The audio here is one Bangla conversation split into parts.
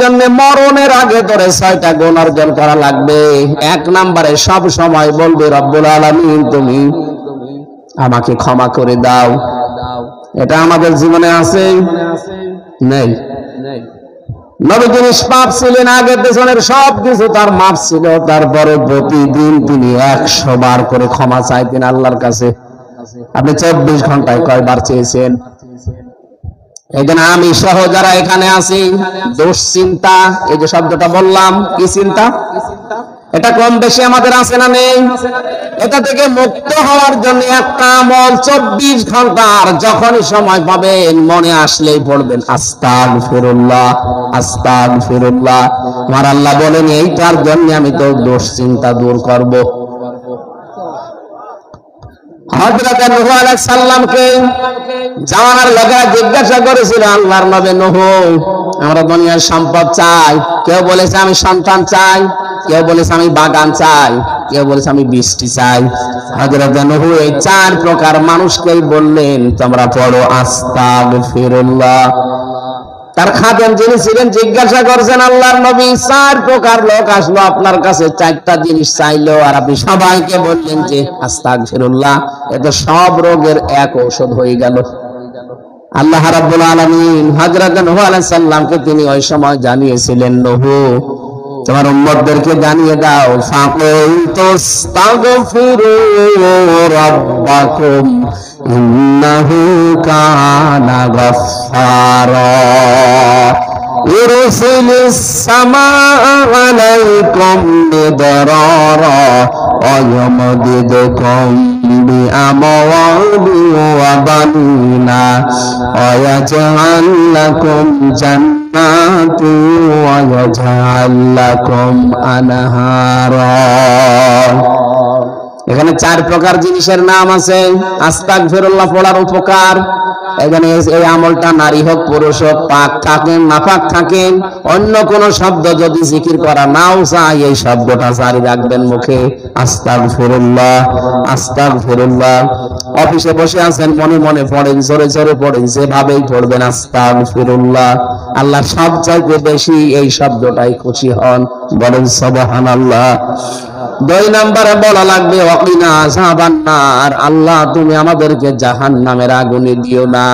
জন্য মরণের আগে তোরে 6টা গুণ অর্জন করা লাগবে। 1 নম্বরে সব সময় বলবে রব্বুল আলামিন তুমি আমাকে ক্ষমা করে দাও। এটা আমাদের জীবনে আছে নেই? নবীজি নিষ্পাপ ছিলেন, আগে পেছনের সব কিছু তার মাপ ছিল, তারপরে প্রতিদিন তিনি 100 বার করে ক্ষমা চাইতেন আল্লাহর কাছে। আপনি 24 ঘন্টায় কয়বার চেয়েছেন? এই জন্য আমি সহ যারা এখানে আছি, দুশ্চিন্তা, এই যে শব্দটা বললাম, কি চিন্তা, এটা কম বেশি আমাদের আছে না নেই? এটা থেকে মুক্ত হওয়ার জন্য একটা আমল 24 ঘন্টার যখনই সময় পাবেন মনে আসলেই পড়বেন আস্তাগফিরুল্লাহ, আস্তাগফিরুল্লাহ। আমার আল্লাহ বলেন এইটার জন্য আমি তো দুশ্চিন্তা দূর করব। হযরত নূহ আলাইহিস সালামকে জামানার লোকেরা জিজ্ঞাসা করেছিল, আল্লাহর নবী নূহ, আমরা দুনিয়ার সম্পদ চাই। কেউ বলেছে আমি সন্তান চাই, কেউ বলেছে আমি বাগান চাই, কেউ বলেছে আমি বৃষ্টি চাই। হযরত নূহ এই 4 প্রকার মানুষকেই বললেন তোমরা পড়ো আস্তাগফিরুল্লাহ। তার খাদেম যিনি ছিলেন জিজ্ঞাসা করছেন, আল্লাহর নবী 4 প্রকার লোক আসলো আপনার কাছে, 4টা জিনিস চাইলো, আর আপনি সবাইকে বললেন যে আস্তাগফিরুল্লাহ। এত সব রোগের এক ঔষধ হয়ে গেল। আল্লাহ রাব্বুল আলামিন হযরত নূহ আলাইহিস সালামকে তিনি ওই সময় জানিয়েছিলেন, নূহ তোমার উম্মতদেরকে জানিয়ে দাও, ফাকুল তাস্তাগফিরু রাব্বাকুম ইন্নাহু কানা গাফফারা ইরসিলিস সামাআ আলাইকুম মিদরারা ওয়া ইউমদিদুকুম বিআমওয়ালি ওয়া বানিনা ওয়া ইয়াজআল লাকুম জান্নাতি ওয়া ইয়াজআল লাকুম আনহারা। এখানে 4 প্রকার জিনিসের নাম আছে। আস্তাগফিরুল্লাহ পড়ার উপকার, এখানে এই আমলটা নারী হোক পুরুষ হোক, পাক থাকেন নাপাক থাকেন, অন্য কোন শব্দ যদি জিকির করা নাও চাই, এই শব্দটা জারি রাখবেন মুখে, আস্তাগফিরুল্লাহ, আস্তাগফিরুল্লাহ। অফিসে বসে আছেন, মনে মনে পড়েন, জোরে জোরে পড়েন, যেভাবেই পড়বেন আস্তাগফিরুল্লাহ। আল্লাহ সবচাইতে বেশি এই শব্দটাই খুশি হন, বলেন সুবহানাল্লাহ। 2 নম্বরে বলা লাগবে ওয়াকিনা আযাবান নার, আল্লাহ তুমি আমাদেরকে জাহান্নামের আগুনে দিও না।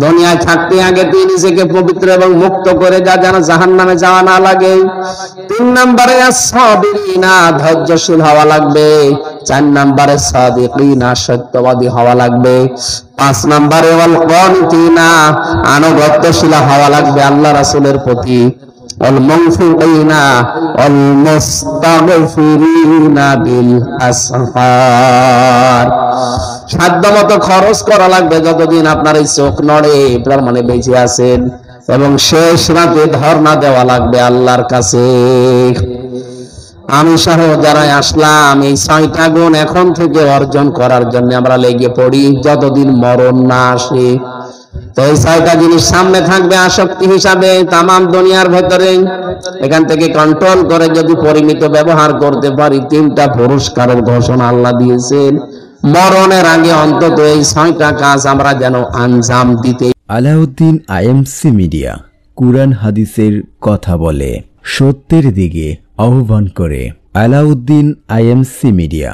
দুনিয়ায় থাকতে আগে তুই নিজেকে পবিত্র এবং মুক্ত করে যা, যেন জাহান্নামে যাওয়া না লাগে। 3 নম্বরে আস-সাবিরিনা, ধৈর্যশীল হওয়া লাগবে। 4 নম্বরে সাদিকিনা, সত্যবাদী হওয়া লাগবে। 5 নম্বরে ওয়াল কানিতিনা, আনুগত্যশীল হওয়া লাগবে আল্লাহ রাসূলের প্রতি। والمنفقين والمستغفرين بالأسحار, সাধ্য মতো খরচ করা লাগবে যতদিন আপনার এই চোখ নড়ে, তার মানে বেঁচে আছেন, এবং শেষ রাতে ধর্ণা দেওয়া লাগবে আল্লাহর কাছে। আমি সহ যারা আসলাম এই 6টা গুণ এখন থেকে অর্জন করার জন্য আমরা লেগে পড়ি যতদিন মরণ না আসে। তো এই 6টা জিনিস সামনে থাকবে আসক্তি হিসাবে তামাম দুনিয়ার ভেতরে। এখান থেকে কন্ট্রোল করে যদি পরিমিত ব্যবহার করতে পারি, 3টা পুরস্কারের ঘোষণা আল্লাহ দিয়েছেন। মরণের আগে অন্তত এই 6টা কাজ আমরা যেন আঞ্জাম দিতে। আলাউদ্দিন আইএমসি মিডিয়া কুরআন হাদিসের কথা বলে, সত্যের দিকে আহ্বান করে। Alauddin IMC media.